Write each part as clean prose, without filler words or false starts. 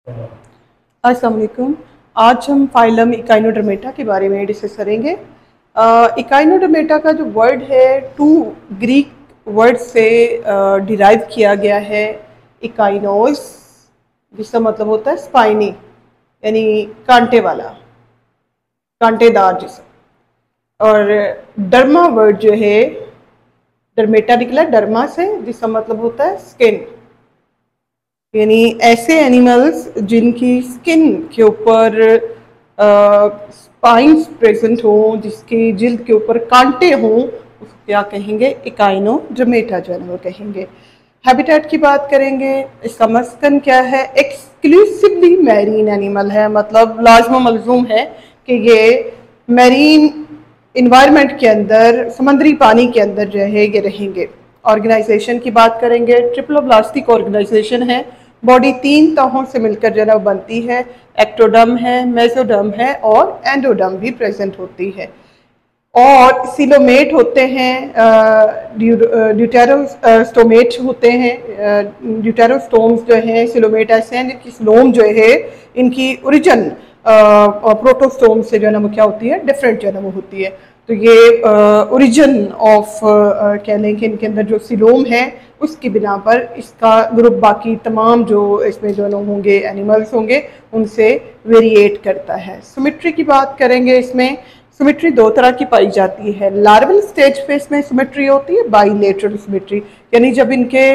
अस्सलाम वालेकुम। आज हम फाइलम इकाइनोडर्मेटा के बारे में डिस्कस करेंगे। इकाइनोडर्मेटा का जो वर्ड है टू ग्रीक वर्ड से डिराइव किया गया है। इकाइनोस जिसका मतलब होता है स्पाइनी यानी कांटे वाला, कांटेदार जिसम। और डर्मा वर्ड जो है डर्मेटा निकला डर्मा से, जिसका मतलब होता है स्किन, यानी ऐसे एनिमल्स जिनकी स्किन के ऊपर स्पाइंस प्रेजेंट हो, जिसकी जिल्द के ऊपर कांटे हों, उसको क्या कहेंगे? इकाइनोडर्मेटा जो है वो कहेंगे। हैबिटेट की बात करेंगे, इसका मस्कन क्या है? एक्सक्लूसिवली मैरीन एनिमल है, मतलब लाजम मलजूम है कि ये मैरीन इन्वायरमेंट के अंदर, समंदरी पानी के अंदर जो है ये रहेंगे। ऑर्गेनाइजेशन की बात करेंगे, ट्रिप्लोब्लास्टिक ऑर्गेनाइजेशन है। बॉडी 3 तहों से मिलकर जो है बनती है। एक्टोडर्म है, मेसोडर्म है और एंडोडर्म भी प्रेजेंट होती है। और सिलोमेट होते हैं, ड्यूटेरोस्टोमेट होते हैं। ड्यूटेरोस्टोम्स जो हैं, सिलोमेट ऐसे हैं जिनकी स्लोम जो है इनकी ओरिजिन प्रोटोस्टोम से जो है ना वो क्या होती है? डिफरेंट जो है ना वो होती है। तो ये ओरिजिन ऑफ कह लें कि इनके अंदर जो सिलोम है उसकी बिना पर इसका ग्रुप बाकी तमाम जो इसमें जो होंगे एनिमल्स होंगे उनसे वेरिएट करता है। सिमेट्री की बात करेंगे, इसमें सिमेट्री 2 तरह की पाई जाती है। लार्वल स्टेज पे इसमें सिमेट्री होती है बाइलेटरल सिमेट्री, यानी जब इनके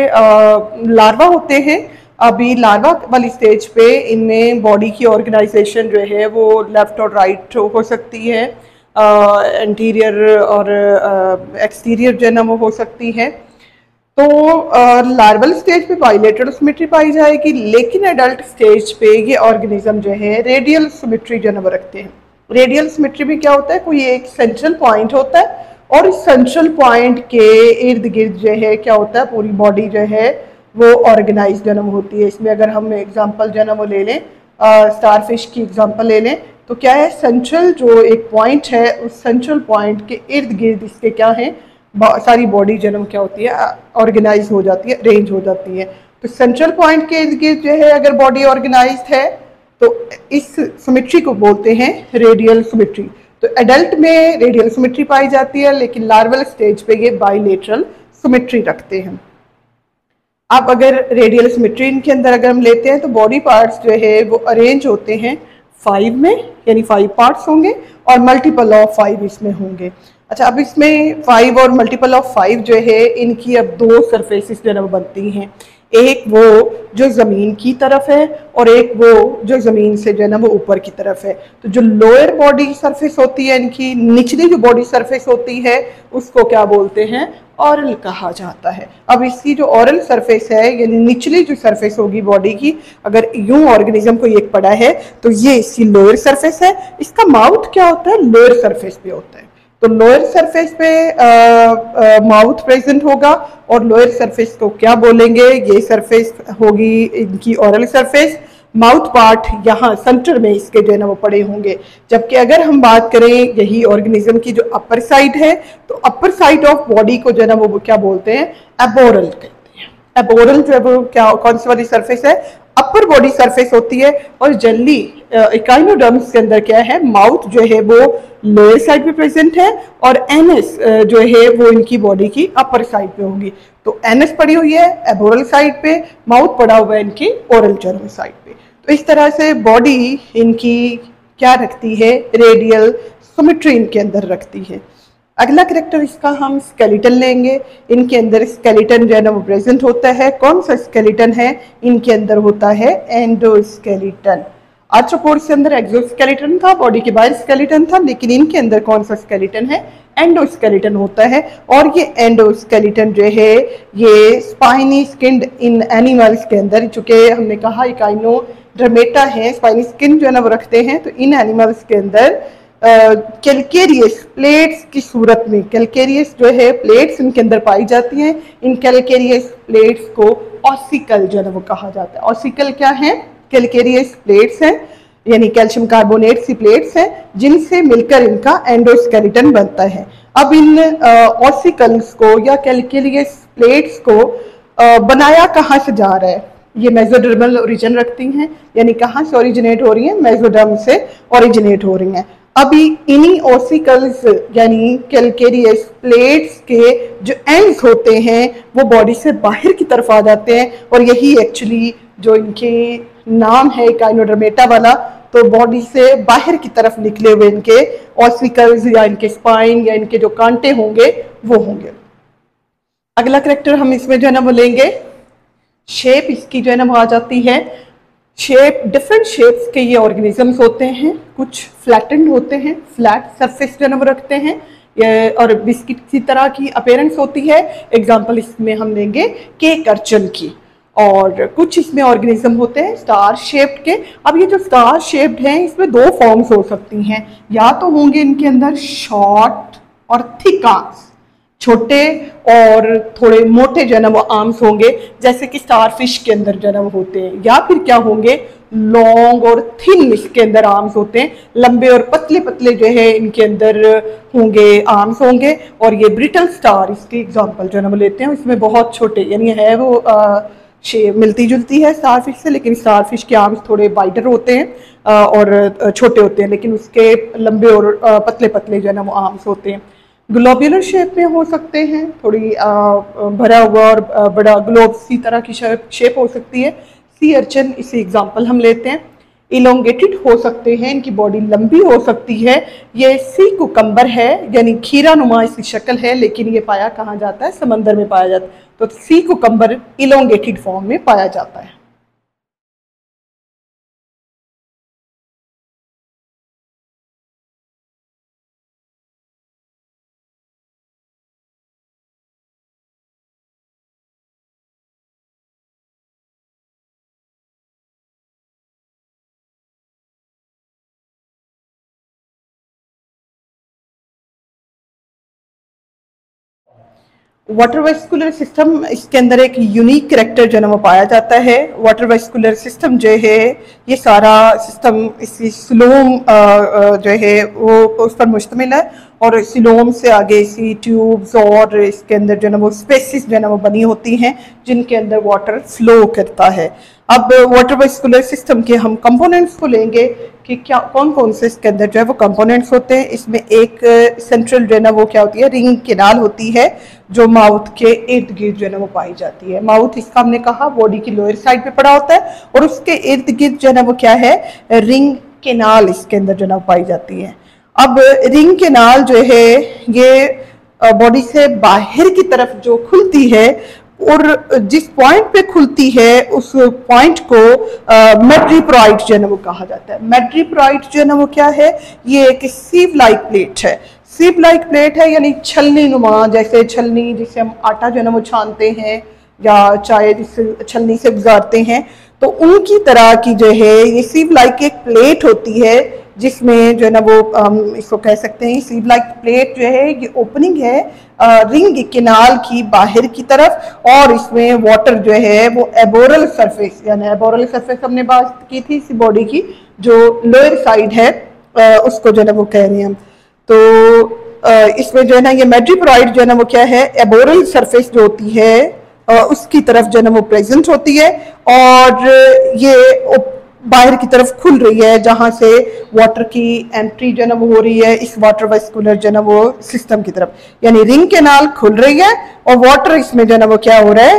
लार्वा होते हैं, अभी लार्वा वाली स्टेज पे इनमें बॉडी की ऑर्गेनाइजेशन जो है वो लेफ्ट और राइट हो सकती है, एंटीरियर और एक्सटीरियर जो है ना वो हो सकती है। तो लार्वल स्टेज पे बाइलेटरल सिमेट्री पाई जाएगी, लेकिन एडल्ट स्टेज पे ये ऑर्गेनिज्म जो है रेडियल सिमेट्री जो है ना वो रखते हैं। रेडियल सिमेट्री में क्या होता है? कोई एक सेंट्रल पॉइंट होता है और इस सेंट्रल पॉइंट के इर्द गिर्द जो है क्या होता है? पूरी बॉडी जो है वो ऑर्गेनाइज जो है ना होती है। इसमें अगर हम एग्जांपल जो है ना वो ले लें, स्टारफिश की एग्जांपल ले लें, तो क्या है? सेंट्रल जो एक पॉइंट है, उस सेंट्रल पॉइंट के इर्द गिर्द इसके क्या है? सारी बॉडी जो है क्या होती है? ऑर्गेनाइज हो जाती है, अरेंज हो जाती है। तो सेंट्रल पॉइंट के इर्द गिर्द जो है अगर बॉडी ऑर्गेनाइज्ड है तो इस सिमेट्री को बोलते हैं रेडियल सिमेट्री। तो एडल्ट में रेडियल सिमेट्री पाई जाती है, लेकिन लार्वल स्टेज पे ये बाइलेटरल सिमेट्री रखते हैं। अब अगर रेडियल सिमेट्री इनके अंदर अगर हम लेते हैं तो बॉडी पार्ट्स जो है वो अरेंज होते हैं 5 में, यानी 5 पार्ट्स होंगे और मल्टीपल ऑफ 5 इसमें होंगे। अच्छा, अब इसमें 5 और मल्टीपल ऑफ 5 जो है इनकी अब 2 सरफेसेस जो है वो बनती हैं। एक वो जो ज़मीन की तरफ है और एक वो जो ज़मीन से जो है ना वो ऊपर की तरफ है। तो जो लोअर बॉडी सरफेस होती है, इनकी निचली जो बॉडी सरफेस होती है, उसको क्या बोलते हैं? ऑरल कहा जाता है। अब इसकी जो ऑरल सरफेस है, यानी निचली जो सरफेस होगी बॉडी की, अगर यूं ऑर्गेनिज्म को एक पड़ा है तो ये इसकी लोअर सरफेस है। इसका माउथ क्या होता है? लोअर सरफेस पे होता है। तो लोअर सरफेस पे माउथ प्रेजेंट होगा और लोअर सरफेस को क्या बोलेंगे? ये सरफेस होगी इनकी ऑरल सरफेस। माउथ पार्ट यहाँ सेंटर में इसके जो है ना वो पड़े होंगे। जबकि अगर हम बात करें यही ऑर्गेनिज्म की जो अपर साइड है, तो अपर साइड ऑफ बॉडी को जो है ना वो क्या बोलते हैं? एबोरल कहते हैं। एबोरल जो है वो क्या, कौन सी वाली सरफेस है? अपर बॉडी सरफेस होती है। और जनरली इकाइनोडर्म्स के अंदर क्या है? माउथ जो है वो लोअर साइड पे प्रेजेंट है और एनस जो है वो इनकी बॉडी की अपर साइड पे होगी। तो एनस पड़ी हुई है एबोरल साइड पे, माउथ पड़ा हुआ है इनकी ओरल जर्नल साइड पे। तो इस तरह से बॉडी इनकी क्या रखती है? रेडियल सिमेट्री इनके अंदर रखती है। अगला कैरेक्टर इसका हम स्केलेटन लेंगे। इनके अंदर स्केलेटन जो है ना वो प्रेजेंट होता है। कौन सा स्केलेटन है? इनके अंदर होता है एंडोस्केलेटन। आर्थ्रोपोड्स के अंदर एक्सोस्केलेटन था, बॉडी के बाहर स्केलेटन था, लेकिन इनके अंदर कौन सा स्केलेटन है? एंडोस्केलेटन होता है। और ये एंडोस्केलेटन जो है ये स्पाइनी स्किन्ड इन एनिमल्स के अंदर, चूंकि हमने कहा इकाइनोडर्मेटा है, स्पाइनी स्किन जो है ना वो रखते हैं, तो इन एनिमल्स के अंदर कैलकेरियस प्लेट्स की सूरत में, कैलकेरियस जो है प्लेट्स इनके अंदर पाई जाती हैं। इन कैलकेरियस प्लेट्स को ऑसिकल जो है ना वो कहा जाता है। ऑसिकल क्या है? कैलकेरियस प्लेट्स हैं, यानी कैल्शियम कार्बोनेट सी प्लेट्स हैं जिनसे मिलकर इनका एंडोस्केलेटन बनता है। अब इन ऑसिकल्स को या कैलकेरियस प्लेट्स को बनाया कहाँ से जा रहा है? ये मेसोडर्मल ओरिजिन रखती हैं, यानी कहाँ से ओरिजिनेट हो रही हैं, मेसोडर्म से ओरिजिनेट हो रही हैं। अभी इन्हीं ऑसिकल्स यानी कैलकेरियस प्लेट्स के जो एंड्स होते हैं वो बॉडी से बाहर की तरफ आ जाते हैं, और यही एक्चुअली जो इनके नाम है काइनोडर्मेटा वाला, तो बॉडी से बाहर की तरफ निकले हुए इनके ऑसिकल्स या इनके स्पाइन या इनके जो कांटे होंगे वो होंगे। अगला करेक्टर हम इसमें जो है ना वो लेंगे, शेप इसकी जो है ना वो आ जाती है। शेप, डिफरेंट शेप्स के ये ऑर्गेनिजम्स होते हैं, कुछ फ्लैटेंड होते हैं, फ्लैट सरफेस जो है ना वो रखते हैं, और बिस्किट की तरह की अपीयरेंस होती है। एग्जांपल इसमें हम लेंगे केक अर्चन की। और कुछ इसमें ऑर्गेनिज्म होते हैं स्टार शेप्ड के। अब ये जो स्टार शेप्ड हैं इसमें दो फॉर्म्स हो सकती हैं, या तो होंगे इनके अंदर शॉर्ट और थिक आर्म्स, छोटे और थोड़े मोटे जो है ना वो आर्म्स होंगे, जैसे कि स्टार फिश के अंदर जो है ना वो होते हैं, या फिर क्या होंगे लॉन्ग और थिन इसके अंदर आर्म्स होते हैं, लंबे और पतले पतले जो है इनके अंदर होंगे आर्म्स होंगे। और ये ब्रिटल स्टार इसकी एग्जांपल जो है ना वो लेते हैं, इसमें बहुत छोटे यानी है वो शेप मिलती जुलती है स्टारफिश से, लेकिन स्टारफिश के आर्म्स थोड़े वाइडर होते हैं और छोटे होते हैं, लेकिन उसके लंबे और पतले पतले जो है ना वो आर्म्स होते हैं। ग्लोब्यूलर शेप में हो सकते हैं, थोड़ी भरा हुआ और बड़ा ग्लोब सी तरह की शेप हो सकती है। सी अर्चन इसी एग्जांपल हम लेते हैं। इलोंगेटेड हो सकते हैं, इनकी बॉडी लंबी हो सकती है। ये सी कुकम्बर है यानी खीरा नुमा इसकी शक्ल है, लेकिन ये पाया कहाँ जाता है, समंदर में पाया जाता है, तो सी कुकम्बर इलोंगेटेड फॉर्म में पाया जाता है। वाटर वेस्कुलर सिस्टम, इसके अंदर एक यूनिक कैरेक्टर जो है वो पाया जाता है। वाटर वेस्कुलर सिस्टम जो है ये सारा सिस्टम इसी सिलोम जो है वो उस पर मुश्तमिल है, और सिलोम से आगे इसी ट्यूब्स और इसके अंदर जो है वो स्पेसिस जो है वो बनी होती हैं जिनके अंदर वाटर फ्लो करता है। अब वाटर वेस्कुलर सिस्टम के हम कंपोनेंट्स को लेंगे कि क्या कौन कौन से इसके अंदर जो है वो कंपोनेंट्स होते हैं। इसमें एक सेंट्रल जो है ना वो क्या होती है, रिंग केनाल होती है जो माउथ के इर्द गिर्द जो है ना वो पाई जाती है। माउथ इसका हमने कहा बॉडी की लोअर साइड पे पड़ा होता है, और उसके इर्द गिर्द जो है ना वो क्या है, रिंग केनाल इसके अंदर जो है ना पाई जाती है। अब रिंग केनाल जो है ये बॉडी से बाहर की तरफ जो खुलती है, और जिस पॉइंट पे खुलती है उस पॉइंट को मेड्रीप्राइट जो है ना वो कहा जाता है। मेड्रीप्राइट जो है ना वो क्या है, ये एक सीव लाइक प्लेट है। सीव लाइक प्लेट है यानी छलनी नुमा, जैसे छलनी जिससे हम आटा जो है ना वो छानते हैं या चाय जिससे छलनी से गुजारते हैं, तो उनकी तरह की जो है ये सीव लाइक एक प्लेट होती है, जिसमें जो है ना वो इसको कह सकते हैं सीव लाइक प्लेट जो है ये ओपनिंग है रिंग केनाल की बाहर की तरफ, और इसमें वाटर जो है वो एबोरल सरफेस, यानी एबोरल सरफेस हमने बात की थी इसी बॉडी की जो लोअर साइड है उसको जो है ना वो कह रहे हैं हम। तो इसमें जो है ना ये मेड्रीप्राइट जो है ना वो क्या है, एबोरल सरफेस जो होती है उसकी तरफ जो है ना वो प्रेजेंट होती है, और ये बाहर की तरफ खुल रही है जहां से वाटर की एंट्री जो है ना वो हो रही है इस वाटर वेस्कुलर जो है ना वो सिस्टम की तरफ, यानी रिंग केनाल खुल रही है और वाटर इसमें जो है ना वो क्या हो रहा है,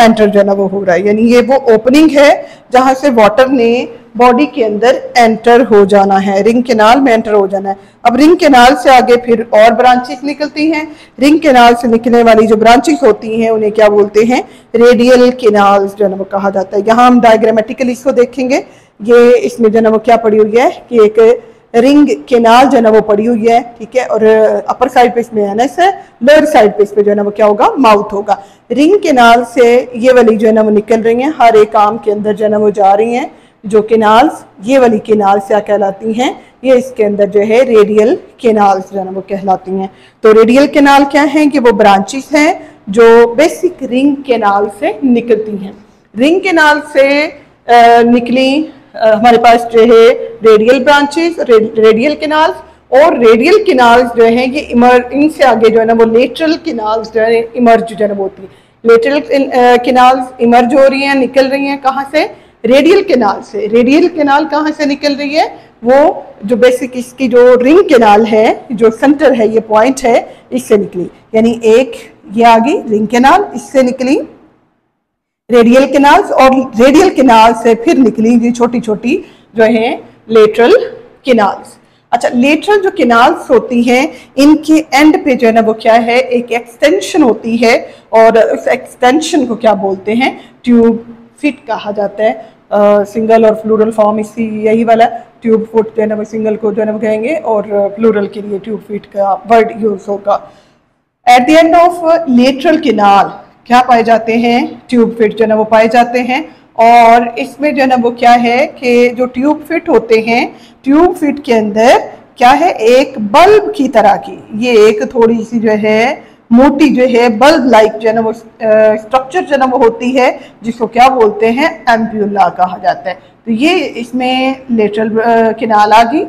एंटर जो है ना वो हो रहा है, यानी ये वो ओपनिंग है जहां से वाटर ने बॉडी के अंदर एंटर हो जाना है, रिंग केनाल में एंटर हो जाना है। अब रिंग केनाल से आगे फिर और ब्रांचेस निकलती हैं। रिंग केनाल से निकलने वाली जो ब्रांचेस होती हैं उन्हें क्या बोलते हैं, रेडियल केनाल्स जो है ना वो कहा जाता है। यहाँ हम डायग्रामेटिकली इसको देखेंगे, ये इसमें जो है ना वो क्या पड़ी हुई है कि एक रिंग केनाल जो है ना वो पड़ी हुई है, ठीक है, और अपर साइड पे इसमें एनएस है, लोअर साइड पे इस पे जो है ना वो क्या होगा, माउथ होगा। रिंग केनाल से ये वाली जो है ना वो निकल रही हैं, हर एक आर्म के अंदर जो है ना वो जा रही हैं जो केनाल्स, ये वाली केनाल्स क्या कहलाती हैं, ये इसके अंदर जो है रेडियल केनाल्स जो है ना वो कहलाती हैं। तो रेडियल केनाल क्या हैं कि वो ब्रांचेस हैं जो बेसिक रिंग केनाल से निकलती हैं। रिंग केनाल से निकली हमारे पास जो है रेडियल ब्रांचेस, रेडियल केनाल्स, और रेडियल केनाल्स जो है ये इनसे आगे जो है ना वो लेटरल केनाल्स जो है इमर्ज जो है ना वो होती है। लेटरल कैनाल्स इमर्ज हो रही हैं, निकल रही हैं कहाँ से? रेडियल कैनाल से। रेडियल कैनाल कहाँ से निकल रही है? वो जो बेसिक इसकी जो रिंग कैनाल है, जो सेंटर है, ये पॉइंट है, इससे निकली। यानी एक ये आ गई रिंग कैनाल, इससे निकली रेडियल कैनाल्स, और रेडियल कैनाल से फिर निकली ये छोटी छोटी जो है लेटरल कैनाल्स। अच्छा, लेटरल जो कैनाल्स होती हैं इनके एंड पे जो है ना वो क्या है? एक एक्सटेंशन होती है, और उस एक्सटेंशन को क्या बोलते हैं? ट्यूब फिट कहा जाता है। सिंगल और प्लूरल फॉर्म इसी यही वाला ट्यूब फुट जो है ना वो सिंगल को जो है ना वो कहेंगे, और प्लूरल के लिए ट्यूब फिट का वर्ड यूज होगा। At the end of lateral canal क्या पाए जाते हैं? ट्यूब फिट जो है ना वो पाए जाते हैं। और इसमें जो है ना वो क्या है कि जो ट्यूब फिट होते हैं, ट्यूब फिट के अंदर क्या है? एक बल्ब की तरह की, ये एक थोड़ी सी जो है मोटी जो है बल्ब लाइक जो है ना वो स्ट्रक्चर जो है ना वो होती है, जिसको क्या बोलते हैं? एम्प्यूला कहा जाता है। तो ये इसमें लेटरल कैनाल आ गई।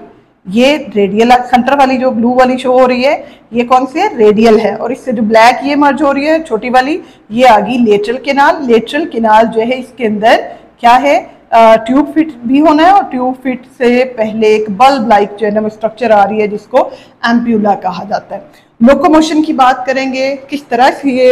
ये रेडियल सेंटर वाली जो ब्लू वाली शो हो रही है, ये कौन सी है? रेडियल है। और इससे जो ब्लैक ये मर्ज हो रही है छोटी वाली, ये आ गई लेटरल कैनाल। लेटरल कैनाल जो है इसके अंदर क्या है? ट्यूब फिट भी होना है, और ट्यूब फिट से पहले एक बल्ब लाइक जो है ना वो स्ट्रक्चर आ रही है, जिसको एम्प्यूला कहा जाता है। लोकोमोशन की बात करेंगे, किस तरह से ये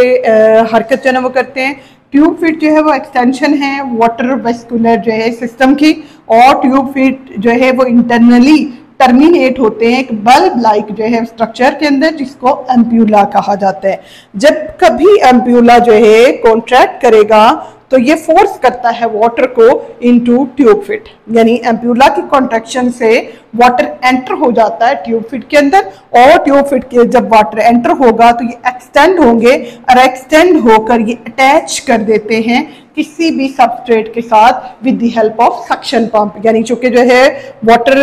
हरकत जो है ना वो करते हैं। ट्यूब फिट जो है वो एक्सटेंशन है वाटर वेस्कुलर जो है सिस्टम की, और ट्यूब फिट जो है वो इंटरनली टर्मिनेट होते हैं एक बल्ब लाइक जो है स्ट्रक्चर के अंदर, जिसको एम्प्यूला कहा जाता है। जब कभी एम्प्यूला जो है कॉन्ट्रैक्ट करेगा तो ये फोर्स करता है वाटर को इनटू ट्यूब फिट, यानी एम्प्यूला की कॉन्ट्रैक्शन से वाटर एंटर हो जाता है ट्यूब फिट के अंदर, और ट्यूब फिट के जब वाटर एंटर होगा तो ये एक्सटेंड होंगे, और एक्सटेंड होकर ये अटैच कर देते हैं किसी भी सबस्ट्रेट के साथ with the help of suction pump. यानी चूंकि जो है वाटर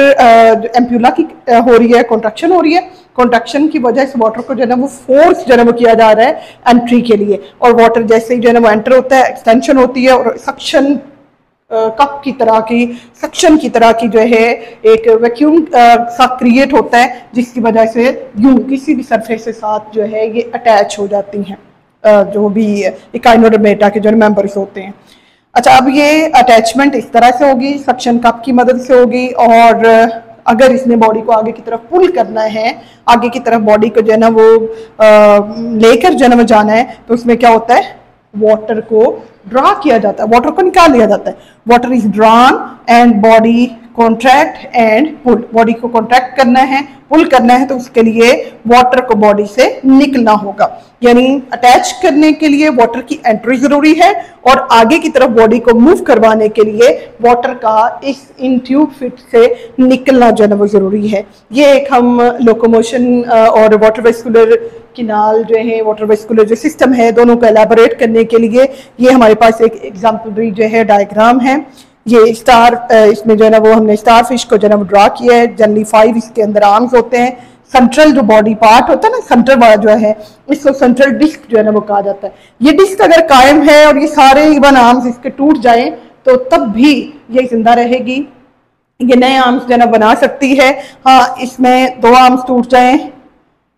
एम्प्यूला की हो रही है, कॉन्ट्रैक्शन हो रही है, कॉन्ट्रैक्शन की वजह से वाटर को जो है ना वो फोर्स जो है ना वो किया जा रहा है एंट्री के लिए, और वाटर जैसे ही जो है ना वो एंटर होता है एक्सटेंशन होती है, और सक्शन कप की तरह की, सक्शन की तरह की जो है एक वैक्यूम सा क्रिएट होता है, जिसकी वजह से यूं किसी भी सरफेस के साथ जो है ये अटैच हो जाती हैं जो भी इकाइनोडर्मेटा के जो मेंबर्स होते हैं। अच्छा, अब ये अटैचमेंट इस तरह से होगी, सक्शन कप की मदद से होगी, और अगर इसने बॉडी को आगे की तरफ पुल करना है, आगे की तरफ बॉडी को जो है ना वो लेकर जो है ना वो जाना है, तो उसमें क्या होता है? वाटर को ड्रा किया जाता है, वाटर को निकाल लिया जाता है। Water is drawn and body contract and pull. Body को कॉन्ट्रैक्ट करना है, पुल करना है, तो उसके लिए वाटर को बॉडी से निकलना होगा। यानी अटैच करने के लिए वाटर की एंट्री जरूरी है, और आगे की तरफ बॉडी को मूव करवाने के लिए वाटर का इन ट्यूब फिट से निकलना जो है ना वो जरूरी है। ये एक हम लोकोमोशन और वाटर वेस्कुलर किनाल जो है, वाटर वेस्कुलर जो सिस्टम है, दोनों को एलैबोरेट करने के लिए ये हमारे पास एक एग्जाम्पलरी जो है डायग्राम है। ये स्टार, इसमें जो है ना वो हमने स्टार फिश को जो है ना वो ड्रा किया है। जनरली 5 इसके अंदर आर्म्स होते हैं। सेंट्रल जो बॉडी पार्ट होता है ना, सेंटर वाला जो है, इसको सेंट्रल डिस्क जो है ना वो कहा जाता है। ये डिस्क अगर कायम है और ये सारे इवन आर्म्स इसके टूट जाएं, तो तब भी ये जिंदा रहेगी, ये नए आर्म्स जो है ना बना सकती है। हाँ, इसमें 2 आर्म्स टूट जाएं,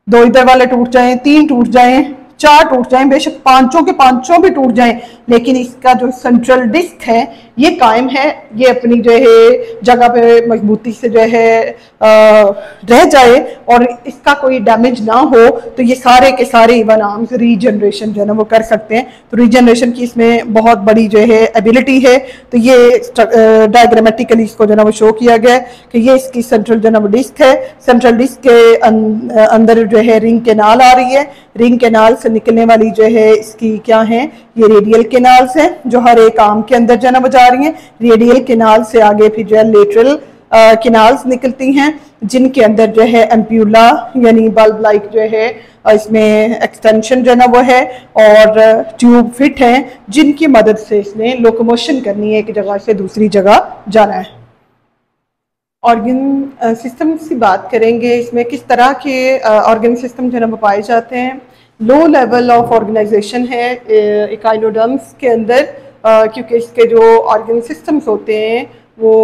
2 इधर वाले टूट जाएं, 3 टूट जाएं, 4 टूट जाएं, बेशक 5 के 5 भी टूट जाएं, लेकिन इसका जो सेंट्रल डिस्क है ये कायम है। ये अपनी जो है जगह पे मजबूती से जो है रह जाए, और इसका कोई डैमेज ना हो, तो ये सारे के सारे इवन आर्म्स रीजनरेशन जो है ना वो कर सकते हैं। तो रीजनरेशन की इसमें बहुत बड़ी जो है एबिलिटी है। तो ये डायग्रामेटिकली इसको जो है ना वो शो किया गया है कि ये इसकी सेंट्रल जो है ना वो डिस्क है। सेंट्रल डिस्क के अंदर जो है रिंग कैनाल आ रही है। रिंग कैनाल से निकलने वाली जो है इसकी क्या है? ये रेडियल कैनाल्स हैं, जो हर एक आर्म के अंदर जो है ना वो जा रही हैं। रेडियल कैनाल से आगे फिर जो है लेटरल कैनाल्स निकलती हैं, जिनके अंदर जो है एम्प्यूला यानी बल्ब लाइक जो है इसमें एक्सटेंशन जो है ना वो है, और ट्यूब फिट हैं, जिनकी मदद से इसने लोकोमोशन करनी है, एक जगह से दूसरी जगह जाना है। ऑर्गन सिस्टम की बात करेंगे, इसमें किस तरह के ऑर्गन सिस्टम जो है ना वो पाए जाते हैं। लो लेवल ऑफ ऑर्गेनाइजेशन है इकाइनोडर्म्स के अंदर, क्योंकि इसके जो ऑर्गन सिस्टम्स होते हैं वो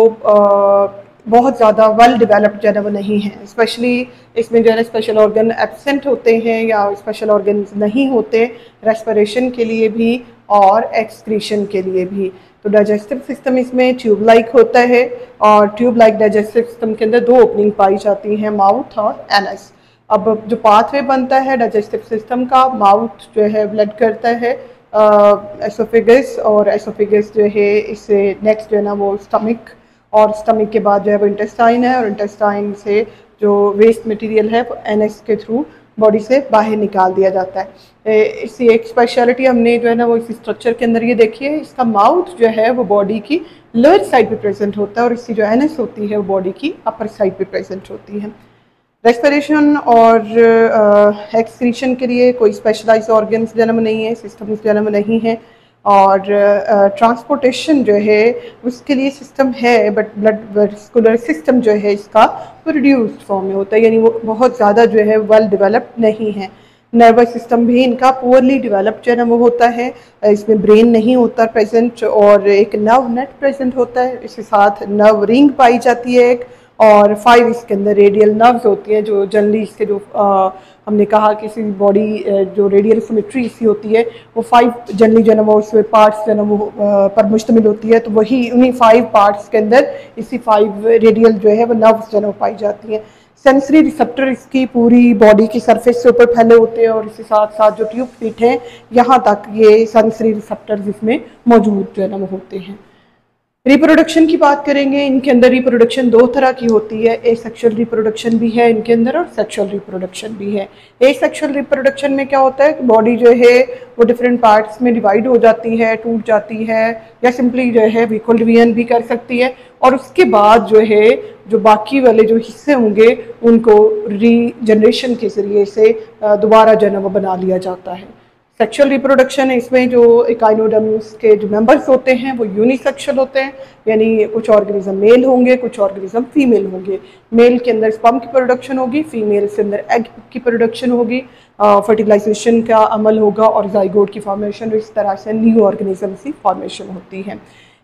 बहुत ज़्यादा वेल डेवलप्ड जो है वो नहीं है। स्पेशली इसमें जो है स्पेशल ऑर्गन एब्सेंट होते हैं या स्पेशल ऑर्गन नहीं होते रेस्पिरेशन के लिए भी और एक्सक्रीशन के लिए भी। तो डाइजेस्टिव सिस्टम इसमें ट्यूब लाइक होता है और ट्यूब लाइक डाइजेस्टिव सिस्टम के अंदर 2 ओपनिंग पाई जाती हैं, माउथ और एनस। अब जो पाथवे बनता है डाइजेस्टिव सिस्टम का, माउथ जो है ब्लड करता है एसोफेगस, और एसोफेगस जो है इससे नेक्स्ट जो है ना वो स्टमक, और स्टमक के बाद जो है वो इंटेस्टाइन है, और इंटेस्टाइन से जो वेस्ट मटेरियल है वो एनएस के थ्रू बॉडी से बाहर निकाल दिया जाता है। इसकी एक स्पेशलिटी हमने जो है ना वो इस स्ट्रक्चर के अंदर ये देखी है, इसका माउथ जो है वो बॉडी की लोअर साइड पे प्रेजेंट होता है और इसकी जो एनएस होती है वो बॉडी की अपर साइड पे प्रेजेंट होती है। रेस्पिरेशन और एक्सक्रीशन के लिए कोई स्पेशलाइज्ड ऑर्गन्स जन्म नहीं है, सिस्टम्स जन्म नहीं है, और ट्रांसपोर्टेशन जो है उसके लिए सिस्टम है, बट ब्लड वेस्कुलर सिस्टम जो है इसका वो रिड्यूस्ड फॉर्म में होता है, यानी वो बहुत ज़्यादा जो है वेल डेवलप्ड नहीं है। नर्वस सिस्टम भी इनका पुअरली डेवलप्ड जो है ना वो होता है, इसमें ब्रेन नहीं होता प्रेजेंट, और एक नर्व नेट प्रेजेंट होता है, इसके साथ नर्व रिंग पाई जाती है एक, और 5 इसके अंदर रेडियल नर्व्स होती हैं जो जनरली इसके जो हमने कहा कि किसी बॉडी जो रेडियल सिमेट्री इसकी होती है वो 5 जनरली जो है वो उसमें पार्ट्स जो है वो पर मुश्तमिल होती है, तो वही उन्हीं 5 पार्ट्स के अंदर इसी 5 रेडियल जो है वो नर्व्स जो है पाई जाती हैं। सेंसरी रिसेप्टर इसकी पूरी बॉडी की सरफेस से ऊपर फैले होते हैं, और इसके साथ साथ जो ट्यूब फीट हैं यहाँ तक ये सेंसरी रिसेप्टर्स इसमें मौजूद जो है ना वो होते हैं। रिप्रोडक्शन की बात करेंगे, इनके अंदर रिप्रोडक्शन 2 तरह की होती है, एसेक्सुअल रिप्रोडक्शन भी है इनके अंदर और सेक्सुअल रिप्रोडक्शन भी है। एसेक्सुअल रिप्रोडक्शन में क्या होता है कि बॉडी जो है वो डिफरेंट पार्ट्स में डिवाइड हो जाती है, टूट जाती है, या सिंपली जो है इक्वल डिवीजन भी कर सकती है, और उसके बाद जो है जो बाकी वाले जो हिस्से होंगे उनको रीजनरेशन के ज़रिए से दोबारा जो है वो बना लिया जाता है। सेक्सुअल रिप्रोडक्शन है, इसमें जो इकाइनोडर्म्स के जो मेंबर्स होते हैं वो यूनिसेक्सुअल होते हैं, यानी कुछ ऑर्गेनिज्म मेल होंगे, कुछ ऑर्गेनिज्म फीमेल होंगे। मेल के अंदर स्पर्म की प्रोडक्शन होगी, फीमेल के अंदर एग की प्रोडक्शन होगी, फर्टिलाइजेशन का अमल होगा और जाइगोट की फॉर्मेशन, इस तरह से न्यू ऑर्गेनिज्म की फॉर्मेशन होती है।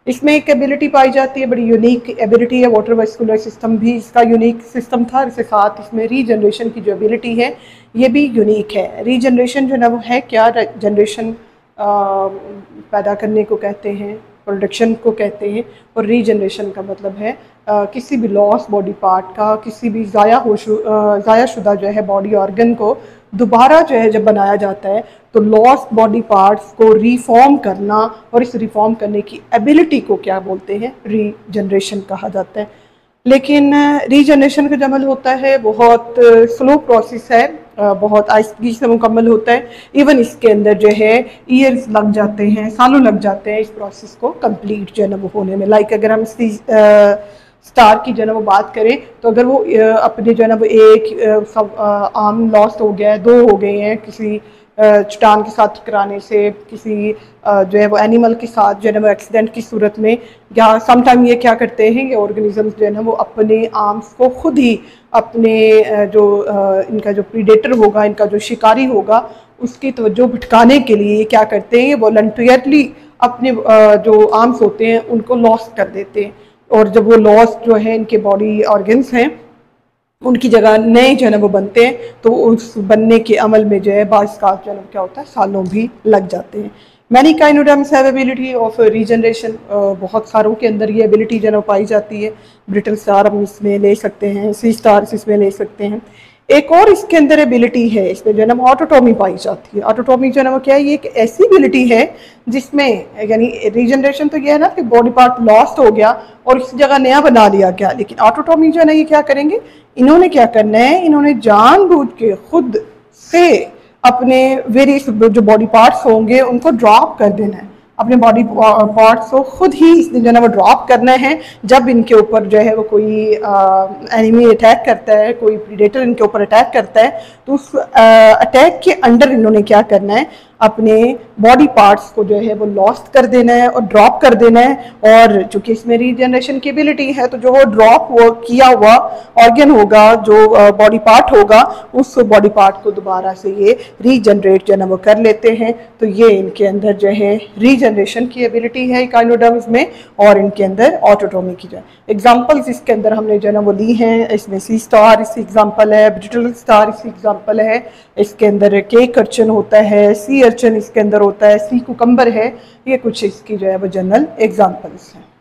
इसमें एक एबिलिटी पाई जाती है, बड़ी यूनिक एबिलिटी है, वाटर वेस्कुलर सिस्टम भी इसका यूनिक सिस्टम था, इसके साथ इसमें रीजनरेशन की जो एबिलिटी है ये भी यूनिक है। रीजनरेशन जो है वो है क्या, जनरेशन पैदा करने को कहते हैं, प्रोडक्शन को कहते हैं, और रीजनरेशन का मतलब है किसी भी लॉस बॉडी पार्ट का, किसी भी ज़ाया शुदा जो है बॉडी ऑर्गन को दोबारा जो है जब बनाया जाता है तो लॉस्ट बॉडी पार्ट्स को रिफॉर्म करना, और इस रिफॉर्म करने की एबिलिटी को क्या बोलते हैं, रीजनरेशन कहा जाता है। लेकिन रीजनरेशन का जो अमल होता है बहुत स्लो प्रोसेस है, बहुत आहिस्तगी से मुकम्मल होता है, इवन इसके अंदर जो है ईयर्स लग जाते हैं, सालों लग जाते हैं इस प्रोसेस को कंप्लीट जो है ना वो होने में। लाइक अगर हम स्टार की जो है ना वो बात करें तो अगर वो अपने जो है ना वो एक आर्म लॉस्ट हो गया है, 2 हो गए हैं किसी चट्टान के साथ टकराने से, किसी जो है वो एनिमल के साथ जो है ना वो एक्सीडेंट की सूरत में, या समटाइम ये क्या करते हैं ये ऑर्गेनिजम्स जो है ना वो अपने आर्म्स को खुद ही अपने जो इनका जो प्रीडेटर होगा, इनका जो शिकारी होगा उसकी तवज्जो भटकाने के लिए ये क्या करते हैं, ये वॉलंटियरली अपने जो आर्म्स होते हैं उनको लॉस्ट कर देते हैं, और जब वो लॉस्ट जो है इनके बॉडी ऑर्गन्स हैं उनकी जगह नए जो है ना वो बनते हैं, तो उस बनने के अमल में जो है बाज़ का जो है क्या होता है सालों भी लग जाते हैं। Many echinoderms have ability of regeneration, बहुत सारों के अंदर ये एबिलिटी जो है पाई जाती है। ब्रिटल स्टार हम इसमें ले सकते हैं, सी स्टार्स इसमें ले सकते हैं। एक और इसके अंदर एबिलिटी है, इसमें जो है ना ऑटोटॉमी पाई जाती है। ऑटोटॉमी जो है ना वो क्या है, ये एक ऐसी एबिलिटी है जिसमें यानी रीजनरेशन तो ये है ना कि बॉडी पार्ट लॉस्ट हो गया और इस जगह नया बना लिया गया, लेकिन ऑटोटॉमी जो है ना ये क्या करेंगे, इन्होंने क्या करना है, इन्होंने जानबूझ के खुद से अपने वेरियस जो बॉडी पार्ट्स होंगे उनको ड्रॉप कर देना है, अपने बॉडी पार्ट्स को खुद ही इसने जो है ना वो ड्रॉप करना है। जब इनके ऊपर जो है वो कोई एनिमी अटैक करता है, कोई प्रीडेटर इनके ऊपर अटैक करता है, तो उस अटैक के अंडर इन्होंने क्या करना है, अपने बॉडी पार्ट्स को जो है वो लॉस्ट कर देना है और ड्रॉप कर देना है। और चूंकि इसमें रीजनरेशन की एबिलिटी है तो जो वो ड्रॉप वो किया हुआ ऑर्गन होगा, जो बॉडी पार्ट होगा, उस बॉडी पार्ट को दोबारा से ये रीजनरेट जो है वो कर लेते हैं। तो ये इनके अंदर जो है रीजनरेशन की एबिलिटी है इकाइनोडर्म्स में, और इनके अंदर ऑटोटोमी की जो है एग्जाम्पल्स इसके अंदर हमने जो है ना वो ली हैं। इसमें सी स्टार इसकी एग्जाम्पल है, ब्रिटल स्टार इसकी एग्जाम्पल है, इसके अंदर केक अर्चन होता है, सी अर्चन इसके अंदर होता है, सी कुकम्बर है। ये कुछ इसकी जो है वो जनरल एग्जाम्पल्स हैं।